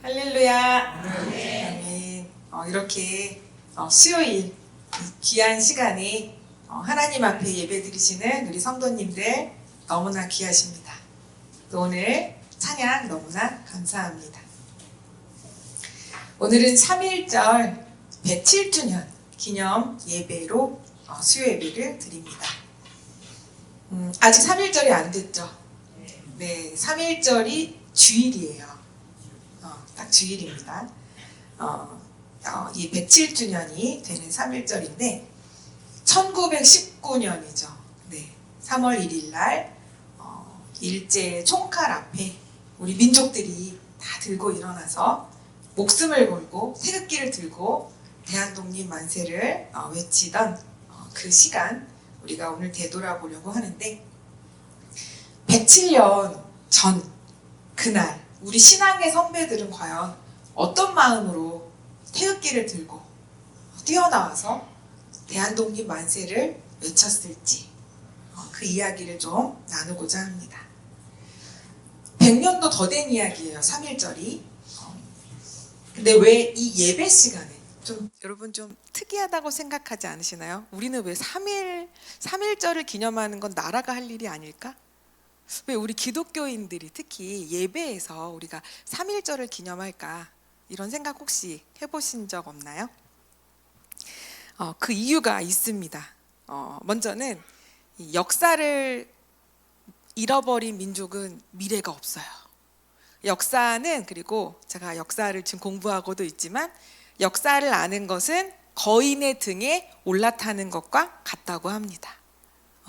할렐루야. 아멘. 이렇게 수요일 이 귀한 시간에 하나님 앞에 예배드리시는 우리 성도님들 너무나 귀하십니다. 또 오늘 찬양 너무나 감사합니다. 오늘은 3.1절 107주년 기념 예배로 수요 예배를 드립니다. 아직 3.1절이 안 됐죠? 네, 3.1절이 주일이에요. 딱 주일입니다. 이 107주년이 되는 3.1절인데 1919년이죠. 네, 3월 1일 날 일제 총칼 앞에 우리 민족들이 다 들고 일어나서 목숨을 걸고 태극기를 들고 대한독립 만세를 외치던 그 시간 우리가 오늘 되돌아보려고 하는데 107년 전 그날 우리 신앙의 선배들은 과연 어떤 마음으로 태극기를 들고 뛰어나와서 대한독립 만세를 외쳤을지 그 이야기를 좀 나누고자 합니다. 100년도 더 된 이야기예요. 3.1절이. 근데 왜 이 예배 시간에 여러분 좀 특이하다고 생각하지 않으시나요? 우리는 왜 3.1절을 기념하는 건 나라가 할 일이 아닐까? 왜 우리 기독교인들이 특히 예배에서 우리가 3.1절을 기념할까? 이런 생각 혹시 해보신 적 없나요? 그 이유가 있습니다. 먼저는 역사를 잃어버린 민족은 미래가 없어요. 역사는, 그리고 제가 역사를 지금 공부하고도 있지만 역사를 아는 것은 거인의 등에 올라타는 것과 같다고 합니다.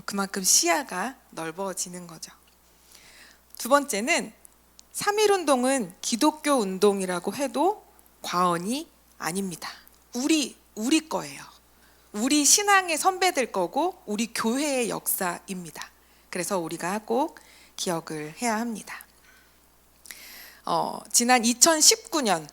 그만큼 시야가 넓어지는 거죠. 두 번째는 3.1운동은 기독교 운동이라고 해도 과언이 아닙니다. 우리 거예요. 우리 신앙의 선배들 거고 우리 교회의 역사입니다. 그래서 우리가 꼭 기억을 해야 합니다. 지난 2019년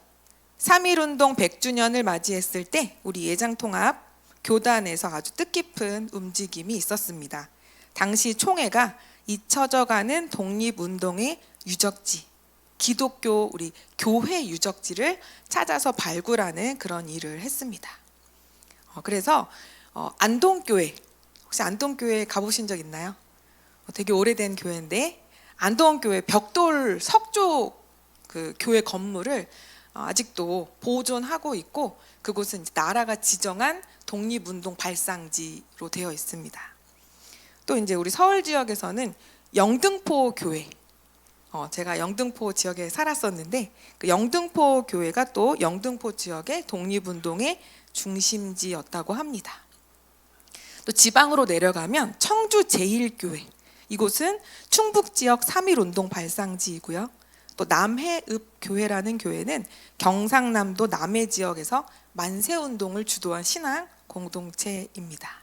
3.1운동 100주년을 맞이했을 때 우리 예장통합 교단에서 아주 뜻깊은 움직임이 있었습니다. 당시 총회가 잊혀져가는 독립운동의 유적지, 기독교 우리 교회 유적지를 찾아서 발굴하는 그런 일을 했습니다. 그래서 안동교회, 혹시 안동교회 가보신 적 있나요? 되게 오래된 교회인데 안동교회 벽돌 석조 그 교회 건물을 아직도 보존하고 있고 그곳은 나라가 지정한 독립운동 발상지로 되어 있습니다. 또 이제 우리 서울 지역에서는 영등포 교회, 제가 영등포 지역에 살았었는데 그 영등포 교회가 또 영등포 지역의 독립운동의 중심지였다고 합니다. 또 지방으로 내려가면 청주 제1교회, 이곳은 충북 지역 3.1운동 발상지이고요. 또 남해읍교회라는 교회는 경상남도 남해 지역에서 만세운동을 주도한 신앙 공동체입니다.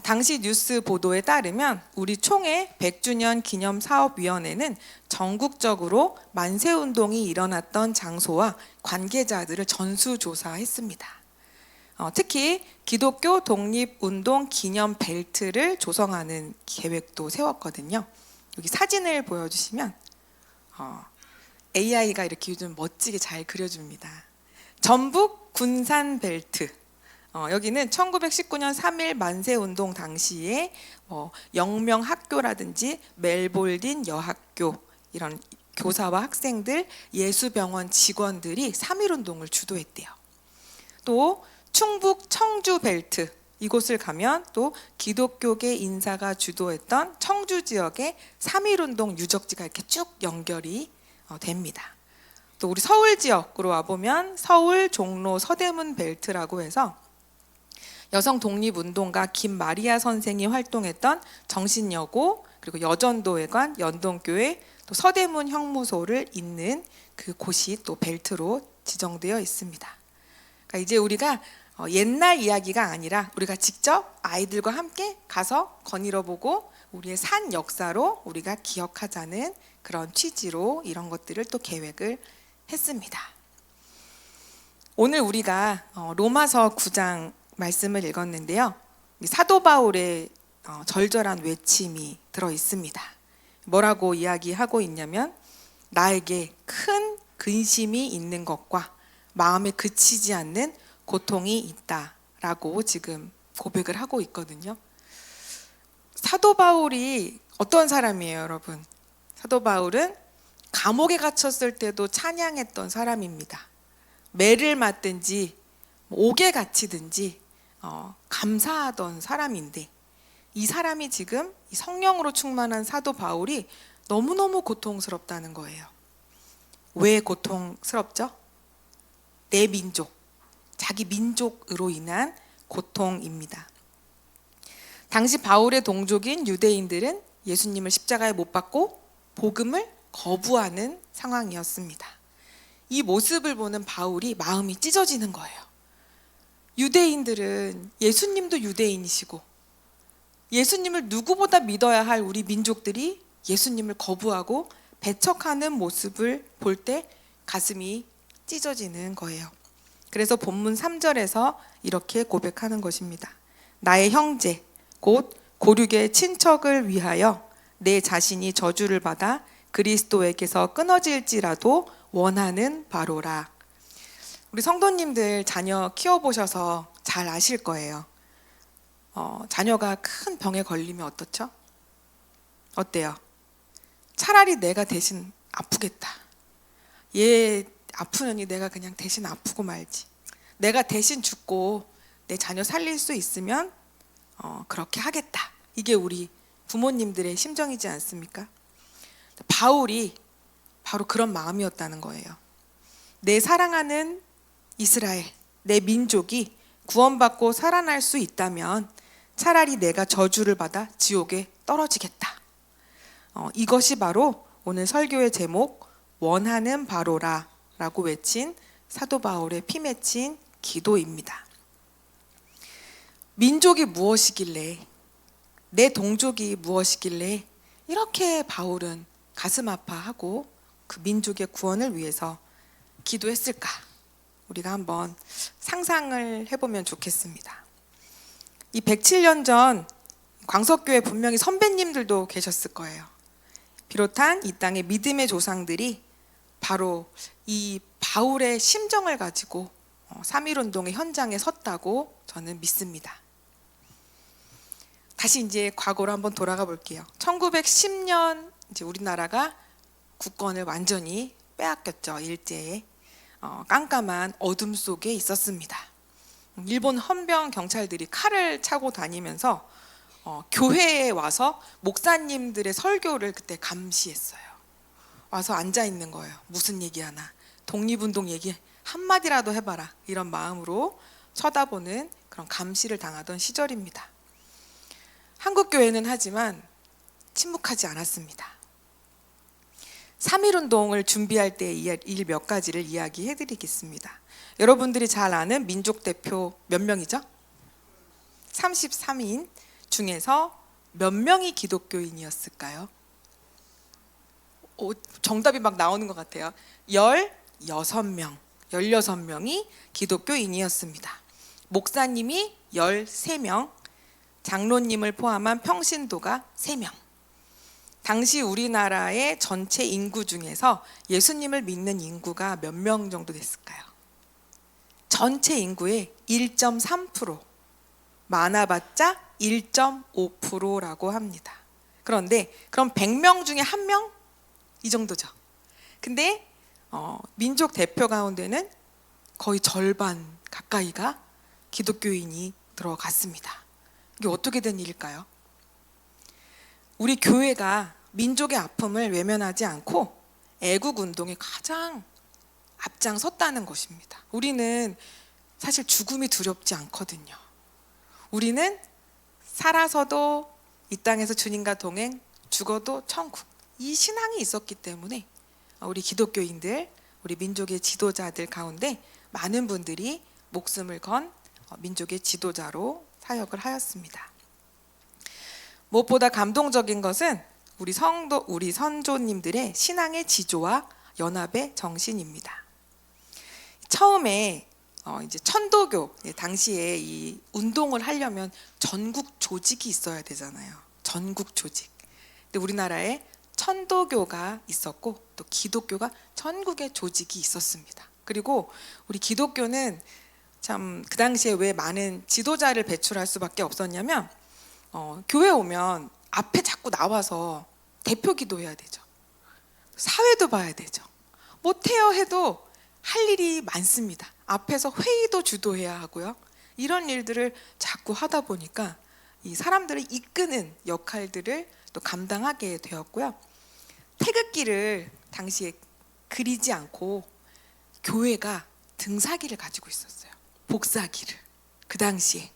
당시 뉴스 보도에 따르면 우리 총회 100주년 기념사업위원회는 전국적으로 만세운동이 일어났던 장소와 관계자들을 전수조사했습니다. 특히 기독교 독립운동 기념 벨트를 조성하는 계획도 세웠거든요. 여기 사진을 보여주시면 AI가 이렇게 요즘 멋지게 잘 그려줍니다. 전북 군산 벨트. 여기는 1919년 3.1 만세운동 당시에 영명학교라든지 멜볼딘 여학교 이런 교사와 학생들, 예수병원 직원들이 3.1운동을 주도했대요. 또 충북 청주 벨트, 이곳을 가면 또 기독교계 인사가 주도했던 청주 지역의 3.1운동 유적지가 이렇게 쭉 연결이 됩니다. 또 우리 서울 지역으로 와보면 서울 종로 서대문 벨트라고 해서 여성 독립운동가 김마리아 선생이 활동했던 정신여고, 그리고 여전도회관, 연동교회, 또 서대문 형무소를 잇는 그 곳이 또 벨트로 지정되어 있습니다. 그러니까 이제 우리가 옛날 이야기가 아니라 우리가 직접 아이들과 함께 가서 거닐어보고 우리의 산 역사로 우리가 기억하자는 그런 취지로 이런 것들을 또 계획을 했습니다. 오늘 우리가 로마서 9장 말씀을 읽었는데요. 사도 바울의 절절한 외침이 들어 있습니다. 뭐라고 이야기하고 있냐면 나에게 큰 근심이 있는 것과 마음에 그치지 않는 고통이 있다라고 지금 고백을 하고 있거든요. 사도 바울이 어떤 사람이에요, 여러분? 사도 바울은 감옥에 갇혔을 때도 찬양했던 사람입니다. 매를 맞든지 옥에 갇히든지 감사하던 사람인데, 이 사람이 지금 성령으로 충만한 사도 바울이 너무너무 고통스럽다는 거예요. 왜 고통스럽죠? 내 민족, 자기 민족으로 인한 고통입니다. 당시 바울의 동족인 유대인들은 예수님을 십자가에 못 박고 복음을 거부하는 상황이었습니다. 이 모습을 보는 바울이 마음이 찢어지는 거예요. 유대인들은 예수님도 유대인이시고 예수님을 누구보다 믿어야 할 우리 민족들이 예수님을 거부하고 배척하는 모습을 볼 때 가슴이 찢어지는 거예요. 그래서 본문 3절에서 이렇게 고백하는 것입니다. 나의 형제 곧 고륙의 친척을 위하여 내 자신이 저주를 받아 그리스도에게서 끊어질지라도 원하는 바로라. 우리 성도님들 자녀 키워보셔서 잘 아실 거예요. 자녀가 큰 병에 걸리면 어떻죠? 어때요? 차라리 내가 대신 아프겠다. 얘 아프느니 내가 그냥 대신 아프고 말지. 내가 대신 죽고 내 자녀 살릴 수 있으면 그렇게 하겠다. 이게 우리 부모님들의 심정이지 않습니까? 바울이 바로 그런 마음이었다는 거예요. 내 사랑하는 이스라엘, 내 민족이 구원받고 살아날 수 있다면 차라리 내가 저주를 받아 지옥에 떨어지겠다. 이것이 바로 오늘 설교의 제목 원하는 바로라 라고 외친 사도 바울의 피 맺힌 기도입니다. 민족이 무엇이길래, 내 동족이 무엇이길래 이렇게 바울은 가슴 아파하고 그 민족의 구원을 위해서 기도했을까? 우리가 한번 상상을 해보면 좋겠습니다. 이 107년 전 광석교회 분명히 선배님들도 계셨을 거예요. 비롯한 이 땅의 믿음의 조상들이 바로 이 바울의 심정을 가지고 3.1운동의 현장에 섰다고 저는 믿습니다. 다시 이제 과거로 한번 돌아가 볼게요. 1910년 이제 우리나라가 국권을 완전히 빼앗겼죠. 일제에 깜깜한 어둠 속에 있었습니다. 일본 헌병 경찰들이 칼을 차고 다니면서 교회에 와서 목사님들의 설교를 그때 감시했어요. 와서 앉아 있는 거예요. 무슨 얘기하나, 독립운동 얘기 한마디라도 해봐라, 이런 마음으로 쳐다보는 그런 감시를 당하던 시절입니다. 한국교회는 하지만 침묵하지 않았습니다. 3.1운동을 준비할 때의 일 몇 가지를 이야기해 드리겠습니다. 여러분들이 잘 아는 민족 대표 몇 명이죠? 33인 중에서 몇 명이 기독교인이었을까요? 정답이 막 나오는 것 같아요. 16명, 16명이 기독교인이었습니다. 목사님이 13명, 장로님을 포함한 평신도가 3명. 당시 우리나라의 전체 인구 중에서 예수님을 믿는 인구가 몇 명 정도 됐을까요? 전체 인구의 1.3%, 많아봤자 1.5%라고 합니다. 그런데 그럼 100명 중에 1명? 이 정도죠. 근데 민족 대표 가운데는 거의 절반 가까이가 기독교인이 들어갔습니다. 이게 어떻게 된 일일까요? 우리 교회가 민족의 아픔을 외면하지 않고 애국 운동에 가장 앞장섰다는 것입니다. 우리는 사실 죽음이 두렵지 않거든요. 우리는 살아서도 이 땅에서 주님과 동행, 죽어도 천국, 이 신앙이 있었기 때문에 우리 기독교인들, 우리 민족의 지도자들 가운데 많은 분들이 목숨을 건 민족의 지도자로 사역을 하였습니다. 무엇보다 감동적인 것은 우리 선조님들의 신앙의 지조와 연합의 정신입니다. 처음에 이제 천도교 당시에 이 운동을 하려면 전국 조직이 있어야 되잖아요. 전국 조직. 근데 우리나라에 천도교가 있었고 또 기독교가 전국에 조직이 있었습니다. 그리고 우리 기독교는 참 그 당시에 왜 많은 지도자를 배출할 수밖에 없었냐면 교회 오면 앞에 자꾸 나와서 대표 기도해야 되죠. 사회도 봐야 되죠. 못해요 해도 할 일이 많습니다. 앞에서 회의도 주도해야 하고요. 이런 일들을 자꾸 하다 보니까 이 사람들을 이끄는 역할들을 또 감당하게 되었고요. 태극기를 당시에 그리지 않고 교회가 등사기를 가지고 있었어요. 복사기를. 그 당시에.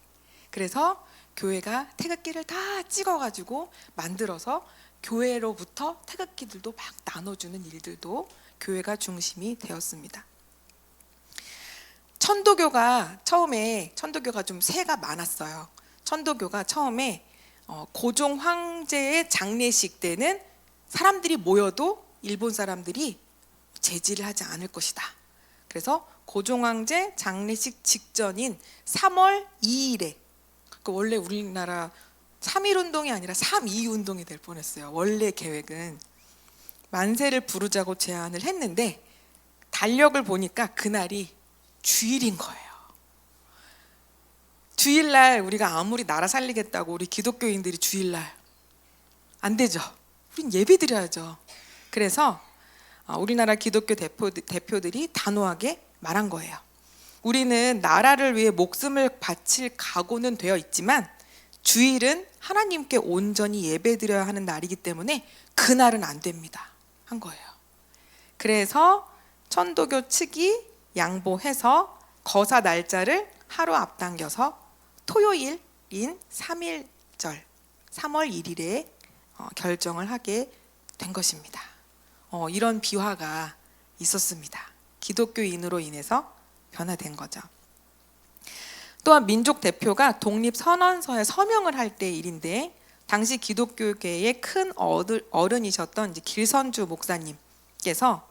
그래서 교회가 태극기를 다 찍어가지고 만들어서 교회로부터 태극기들도 막 나눠주는 일들도 교회가 중심이 되었습니다. 천도교가 좀 세가 많았어요. 천도교가 처음에 고종 황제의 장례식 때는 사람들이 모여도 일본 사람들이 제지를 하지 않을 것이다. 그래서 고종 황제 장례식 직전인 3월 2일에 원래 우리나라 3.1운동이 아니라 3.2운동이 될 뻔했어요. 원래 계획은 만세를 부르자고 제안을 했는데 달력을 보니까 그날이 주일인 거예요. 주일날 우리가 아무리 나라 살리겠다고 우리 기독교인들이 주일날 안 되죠. 우린 예배 드려야죠. 그래서 우리나라 기독교 대표들이 단호하게 말한 거예요. 우리는 나라를 위해 목숨을 바칠 각오는 되어 있지만 주일은 하나님께 온전히 예배드려야 하는 날이기 때문에 그날은 안 됩니다. 한 거예요. 그래서 천도교 측이 양보해서 거사 날짜를 하루 앞당겨서 토요일인 3.1절 3월 1일에 결정을 하게 된 것입니다. 이런 비화가 있었습니다. 기독교인으로 인해서 변화된 거죠. 또한 민족 대표가 독립선언서에 서명을 할 때 일인데 당시 기독교계의 큰 어른이셨던 이제 길선주 목사님께서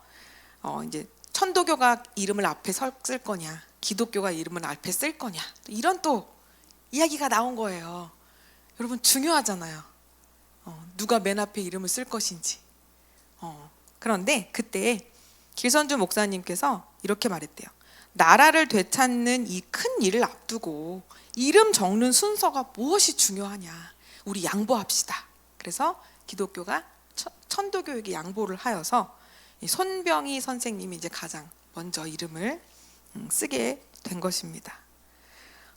이제 천도교가 이름을 앞에 쓸 거냐, 기독교가 이름을 앞에 쓸 거냐 이런 또 이야기가 나온 거예요. 여러분 중요하잖아요. 누가 맨 앞에 이름을 쓸 것인지. 그런데 그때 길선주 목사님께서 이렇게 말했대요. 나라를 되찾는 이 큰 일을 앞두고 이름 적는 순서가 무엇이 중요하냐. 우리 양보합시다. 그래서 기독교가 천도교에게 양보를 하여서 손병희 선생님이 이제 가장 먼저 이름을 쓰게 된 것입니다.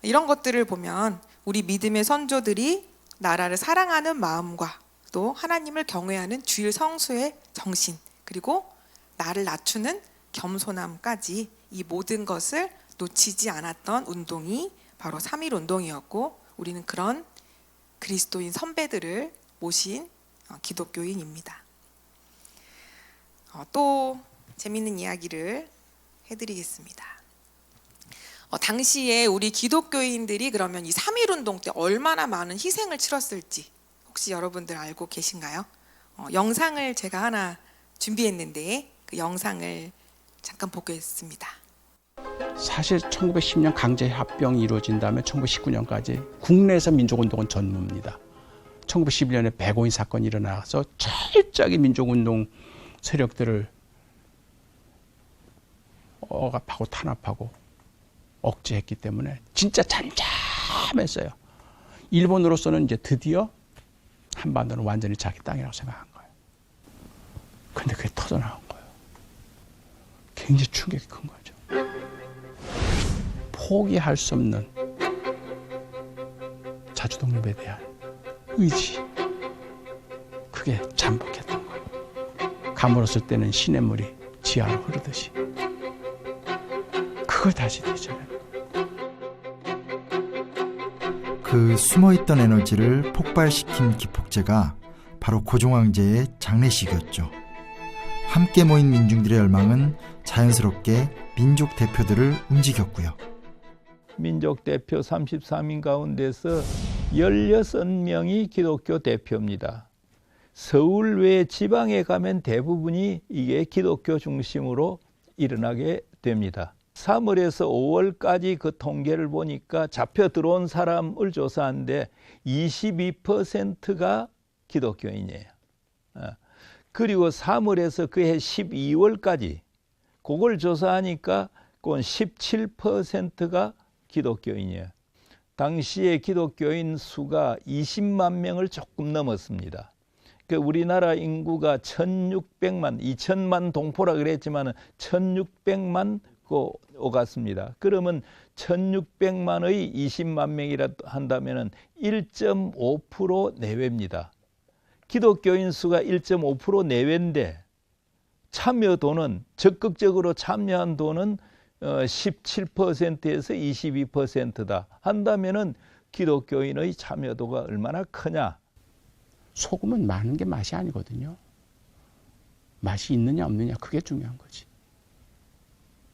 이런 것들을 보면 우리 믿음의 선조들이 나라를 사랑하는 마음과 또 하나님을 경외하는 주일 성수의 정신 그리고 나를 낮추는 겸손함까지 이 모든 것을 놓치지 않았던 운동이 바로 3.1 운동이었고 우리는 그런 그리스도인 선배들을 모신 기독교인입니다. 또 재미있는 이야기를 해드리겠습니다. 당시에 우리 기독교인들이 그러면 이 3.1 운동 때 얼마나 많은 희생을 치렀을지 혹시 여러분들 알고 계신가요? 영상을 제가 하나 준비했는데 그 영상을 잠깐 보겠습니다. 사실 1910년 강제합병이 이루어진 다음에 1919년까지 국내에서 민족운동은 전무입니다. 1911년에 백오인 사건이 일어나서 철저하게 민족운동 세력들을 억압하고 탄압하고 억제했기 때문에 진짜 잠잠했어요. 일본으로서는 이제 드디어 한반도는 완전히 자기 땅이라고 생각한 거예요. 근데 그게 터져나간 거예요. 굉장히 충격이 큰 거죠. 포기할 수 없는 자주독립에 대한 의지, 그게 잠복했던 거예요. 가물었을 때는 시냇물이 지하로 흐르듯이 그걸 다시 되잖아요. 그 숨어있던 에너지를 폭발시킨 기폭제가 바로 고종황제의 장례식이었죠. 함께 모인 민중들의 열망은 자연스럽게 민족 대표들을 움직였고요. 민족 대표 33인 가운데서 16명이 기독교 대표입니다. 서울 외 지방에 가면 대부분이 이게 기독교 중심으로 일어나게 됩니다. 3월에서 5월까지 그 통계를 보니까 잡혀 들어온 사람을 조사하는데 22%가 기독교인이에요. 그리고 3월에서 그해 12월까지 그걸 조사하니까 그건 17%가 기독교인이에요. 당시에 기독교인 수가 20만 명을 조금 넘었습니다. 그 우리나라 인구가 1600만, 2000만 동포라 그랬지만 1600만 오갔습니다. 그러면 1600만의 20만 명이라 한다면 1.5% 내외입니다. 기독교인 수가 1.5% 내외인데 참여도는 적극적으로 참여한 도는 17%에서 22%다 한다면은 기독교인의 참여도가 얼마나 크냐? 소금은 많은 게 맛이 아니거든요. 맛이 있느냐 없느냐 그게 중요한 거지.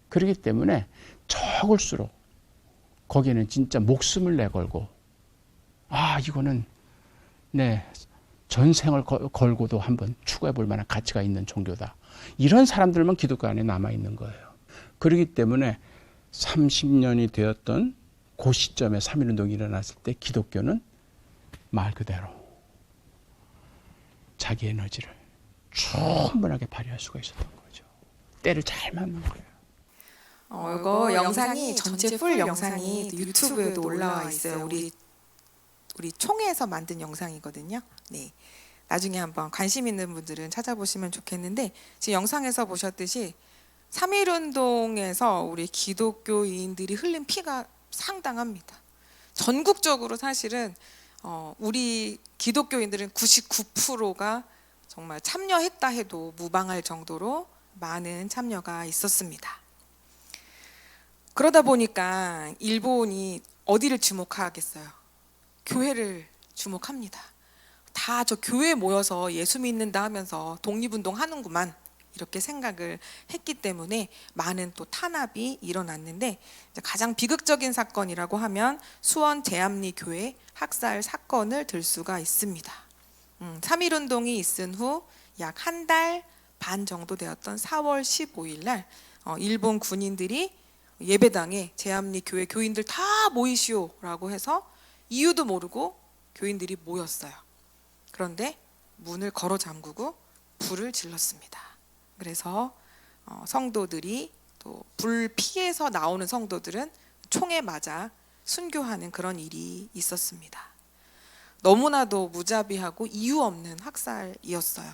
그렇기 때문에 적을수록 거기에는 진짜 목숨을 내걸고 이거는 내 전생을 걸고도 한번 추구해 볼 만한 가치가 있는 종교다. 이런 사람들만 기독교 안에 남아있는 거예요. 그렇기 때문에 30년이 되었던 그 시점에 3.1운동이 일어났을 때 기독교는 말 그대로 자기 에너지를 충분하게 발휘할 수가 있었던 거죠. 때를 잘 맞는 거예요. 이거 영상이 전체 풀 영상이 유튜브에도 올라와 있어요. 우리 총회에서 만든 영상이거든요. 네. 나중에 한번 관심 있는 분들은 찾아보시면 좋겠는데 지금 영상에서 보셨듯이 3.1운동에서 우리 기독교인들이 흘린 피가 상당합니다. 전국적으로 사실은 우리 기독교인들은 99%가 정말 참여했다 해도 무방할 정도로 많은 참여가 있었습니다. 그러다 보니까 일본이 어디를 주목하겠어요? 교회를 주목합니다. 다 저 교회에 모여서 예수 믿는다 하면서 독립운동 하는구만 이렇게 생각을 했기 때문에 많은 또 탄압이 일어났는데 가장 비극적인 사건이라고 하면 수원 제암리 교회 학살 사건을 들 수가 있습니다. 3.1운동이 있은 후 약 한 달 반 정도 되었던 4월 15일 날 일본 군인들이 예배당에 제암리 교회 교인들 다 모이시오라고 해서 이유도 모르고 교인들이 모였어요. 그런데 문을 걸어 잠그고 불을 질렀습니다. 그래서 성도들이 또 불 피해서 나오는 성도들은 총에 맞아 순교하는 그런 일이 있었습니다. 너무나도 무자비하고 이유 없는 학살이었어요.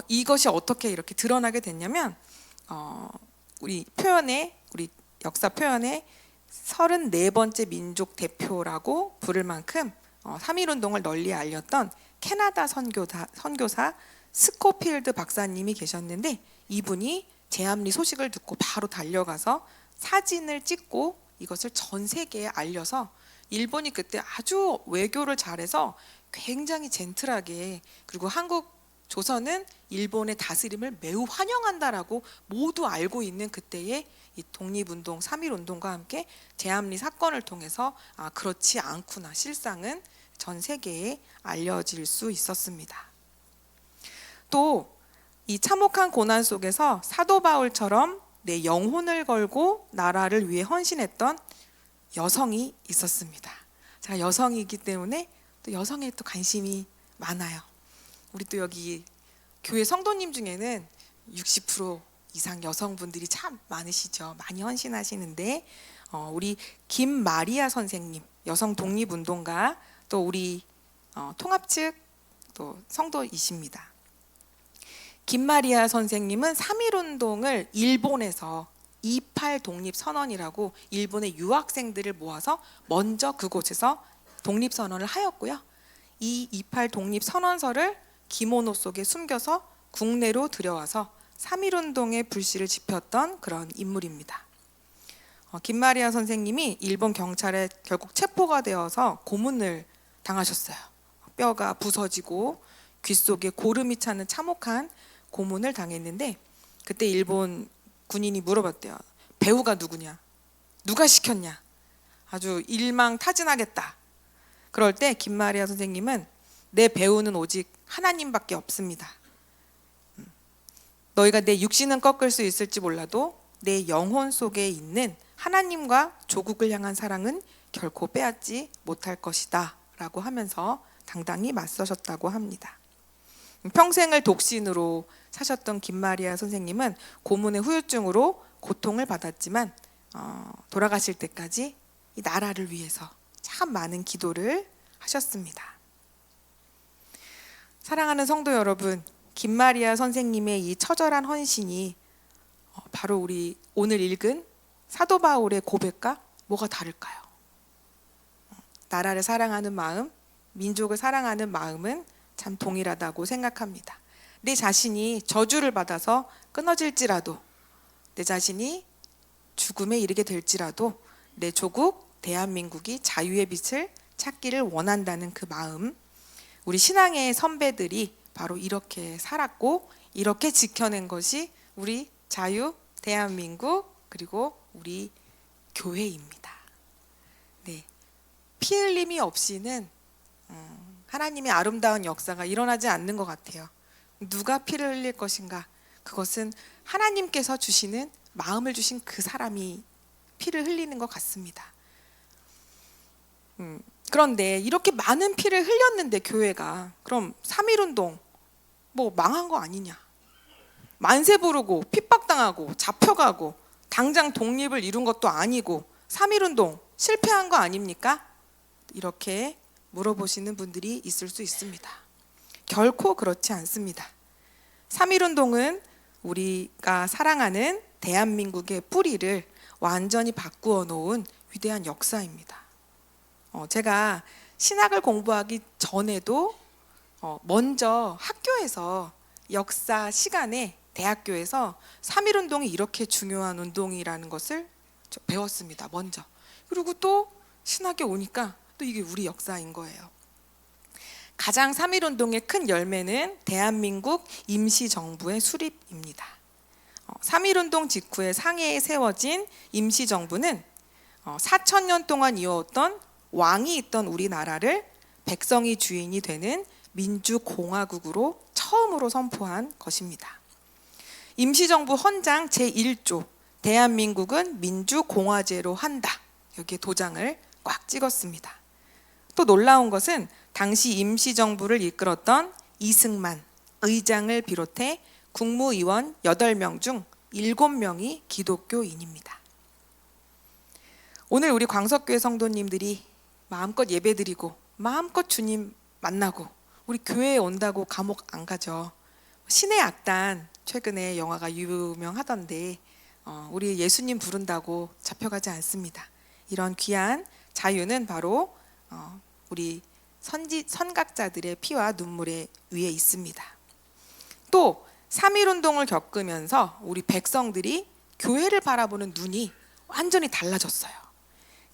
이것이 어떻게 이렇게 드러나게 됐냐면 우리 역사 표현에 34번째 민족 대표라고 부를 만큼 3.1운동을 널리 알렸던 캐나다 선교사 스코필드 박사님이 계셨는데 이분이 제암리 소식을 듣고 바로 달려가서 사진을 찍고 이것을 전 세계에 알려서 일본이 그때 아주 외교를 잘해서 굉장히 젠틀하게 그리고 한국 조선은 일본의 다스림을 매우 환영한다라고 모두 알고 있는 그때의 이 독립운동 3.1운동과 함께 제암리 사건을 통해서 그렇지 않구나 실상은 전 세계에 알려질 수 있었습니다. 또 이 참혹한 고난 속에서 사도 바울처럼 내 영혼을 걸고 나라를 위해 헌신했던 여성이 있었습니다. 제가 여성이기 때문에 또 여성에 또 관심이 많아요. 우리 또 여기 교회 성도님 중에는 60% 이상 여성분들이 참 많으시죠. 많이 헌신하시는데 우리 김마리아 선생님 여성 독립운동가 또 우리 통합 측 또 성도이십니다. 김마리아 선생님은 3.1운동을 일본에서 28 독립선언이라고 일본의 유학생들을 모아서 먼저 그곳에서 독립선언을 하였고요. 이 28 독립선언서를 기모노 속에 숨겨서 국내로 들여와서 3.1운동의 불씨를 지폈던 그런 인물입니다. 김마리아 선생님이 일본 경찰에 결국 체포가 되어서 고문을 당하셨어요. 뼈가 부서지고 귀 속에 고름이 차는 참혹한 고문을 당했는데 그때 일본 군인이 물어봤대요. 배우가 누구냐? 누가 시켰냐? 아주 일망타진하겠다. 그럴 때 김마리아 선생님은 내 배우는 오직 하나님밖에 없습니다. 너희가 내 육신은 꺾을 수 있을지 몰라도 내 영혼 속에 있는 하나님과 조국을 향한 사랑은 결코 빼앗지 못할 것이다 라고 하면서 당당히 맞서셨다고 합니다. 평생을 독신으로 사셨던 김마리아 선생님은 고문의 후유증으로 고통을 받았지만 돌아가실 때까지 이 나라를 위해서 참 많은 기도를 하셨습니다. 사랑하는 성도 여러분, 김마리아 선생님의 이 처절한 헌신이 바로 우리 오늘 읽은 사도 바울의 고백과 뭐가 다를까요? 나라를 사랑하는 마음, 민족을 사랑하는 마음은 참 동일하다고 생각합니다. 내 자신이 저주를 받아서 끊어질지라도, 내 자신이 죽음에 이르게 될지라도 내 조국 대한민국이 자유의 빛을 찾기를 원한다는 그 마음, 우리 신앙의 선배들이 바로 이렇게 살았고 이렇게 지켜낸 것이 우리 자유 대한민국 그리고 우리 교회입니다. 네, 피 흘림이 없이는 하나님의 아름다운 역사가 일어나지 않는 것 같아요. 누가 피를 흘릴 것인가? 그것은 하나님께서 주시는 마음을 주신 그 사람이 피를 흘리는 것 같습니다. 그런데 이렇게 많은 피를 흘렸는데 교회가 그럼 3.1운동 뭐 망한 거 아니냐? 만세 부르고 핍박당하고 잡혀가고 당장 독립을 이룬 것도 아니고 3.1운동 실패한 거 아닙니까? 이렇게 물어보시는 분들이 있을 수 있습니다. 결코 그렇지 않습니다. 3.1운동은 우리가 사랑하는 대한민국의 뿌리를 완전히 바꾸어 놓은 위대한 역사입니다. 제가 신학을 공부하기 전에도 먼저 학교에서 역사 시간에 대학교에서 3.1운동이 이렇게 중요한 운동이라는 것을 배웠습니다. 먼저. 그리고 또 신학에 오니까 또 이게 우리 역사인 거예요. 가장 3.1운동의 큰 열매는 대한민국 임시정부의 수립입니다. 3.1운동 직후에 상해에 세워진 임시정부는 4,000년 동안 이어왔던 왕이 있던 우리나라를 백성이 주인이 되는 민주공화국으로 처음으로 선포한 것입니다. 임시정부 헌장 제1조 대한민국은 민주공화제로 한다. 여기에 도장을 꽉 찍었습니다. 또 놀라운 것은 당시 임시정부를 이끌었던 이승만 의장을 비롯해 국무위원 8명 중 7명이 기독교인입니다. 오늘 우리 광석교회 성도님들이 마음껏 예배드리고 마음껏 주님 만나고 우리 교회에 온다고 감옥 안 가죠. 신의 악단 최근에 영화가 유명하던데 우리 예수님 부른다고 잡혀가지 않습니다. 이런 귀한 자유는 바로 우리 선각자들의 피와 눈물에 위에 있습니다. 또 3.1운동을 겪으면서 우리 백성들이 교회를 바라보는 눈이 완전히 달라졌어요.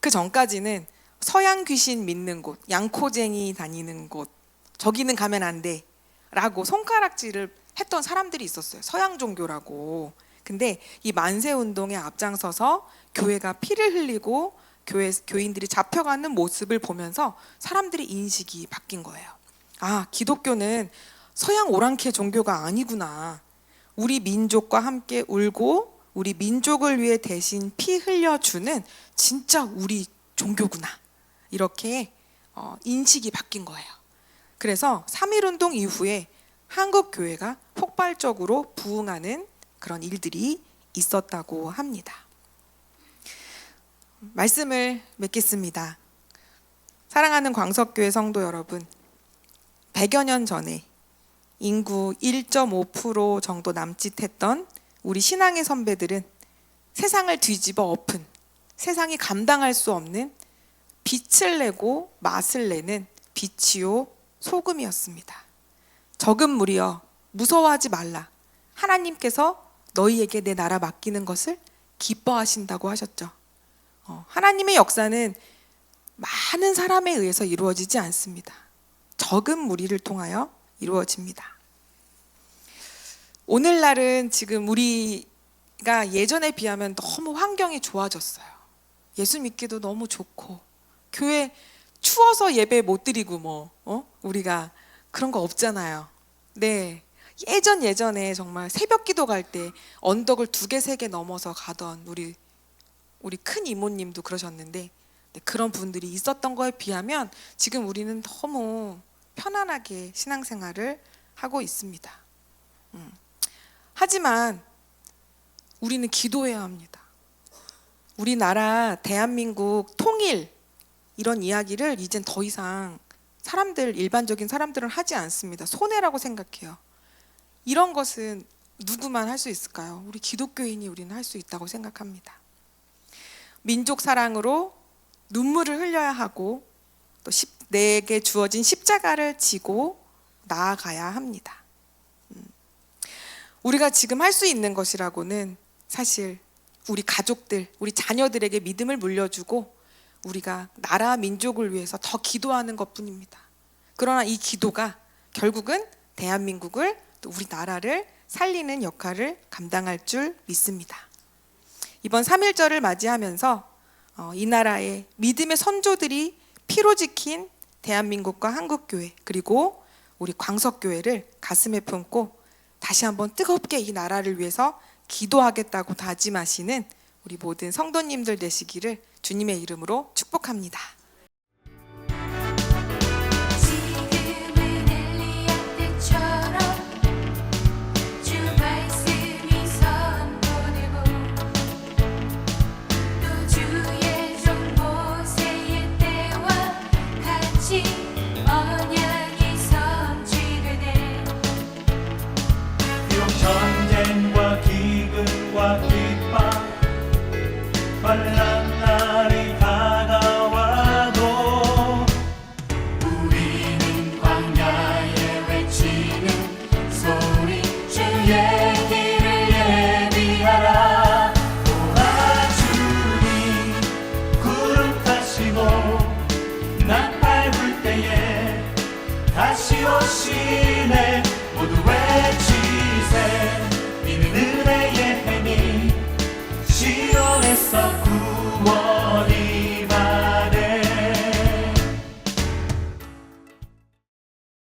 그 전까지는 서양 귀신 믿는 곳, 양코쟁이 다니는 곳, 저기는 가면 안 돼 라고 손가락질을 했던 사람들이 있었어요. 서양 종교라고. 근데 이 만세운동에 앞장서서 교회가 피를 흘리고 교인들이 잡혀가는 모습을 보면서 사람들의 인식이 바뀐 거예요. 아, 기독교는 서양 오랑캐 종교가 아니구나. 우리 민족과 함께 울고 우리 민족을 위해 대신 피 흘려주는 진짜 우리 종교구나. 이렇게 인식이 바뀐 거예요. 그래서 3.1운동 이후에 한국 교회가 폭발적으로 부흥하는 그런 일들이 있었다고 합니다. 말씀을 맺겠습니다. 사랑하는 광석교회 성도 여러분, 100여 년 전에 인구 1.5% 정도 남짓했던 우리 신앙의 선배들은 세상을 뒤집어 엎은, 세상이 감당할 수 없는 빛을 내고 맛을 내는 빛이요 소금이었습니다. 적은 무리여 무서워하지 말라. 하나님께서 너희에게 내 나라 맡기는 것을 기뻐하신다고 하셨죠. 하나님의 역사는 많은 사람에 의해서 이루어지지 않습니다. 적은 무리를 통하여 이루어집니다. 오늘날은 지금 우리가 예전에 비하면 너무 환경이 좋아졌어요. 예수 믿기도 너무 좋고 교회 추워서 예배 못 드리고 우리가 그런 거 없잖아요. 네, 예전에 정말 새벽 기도 갈 때 언덕을 2개, 3개 넘어서 가던 우리 큰 이모님도 그러셨는데 그런 분들이 있었던 거에 비하면 지금 우리는 너무 편안하게 신앙생활을 하고 있습니다. 하지만 우리는 기도해야 합니다. 우리나라 대한민국 통일 이런 이야기를 이젠 더 이상 일반적인 사람들은 하지 않습니다. 손해라고 생각해요. 이런 것은 누구만 할 수 있을까요? 우리 기독교인이 우리는 할 수 있다고 생각합니다. 민족 사랑으로 눈물을 흘려야 하고 또 내게 주어진 십자가를 지고 나아가야 합니다. 우리가 지금 할 수 있는 것이라고는 사실 우리 가족들, 우리 자녀들에게 믿음을 물려주고 우리가 나라 민족을 위해서 더 기도하는 것뿐입니다. 그러나 이 기도가 결국은 대한민국을 또 우리나라를 살리는 역할을 감당할 줄 믿습니다. 이번 3.1절을 맞이하면서 이 나라의 믿음의 선조들이 피로 지킨 대한민국과 한국교회 그리고 우리 광석교회를 가슴에 품고 다시 한번 뜨겁게 이 나라를 위해서 기도하겠다고 다짐하시는 우리 모든 성도님들 되시기를 주님의 이름으로 축복합니다. 지금은 엘리야 때처럼 주 말씀이 선포되고 또 주의 종 모세의 때와 같이 언약이 성취되네. 비록 전쟁과 기근과 핍박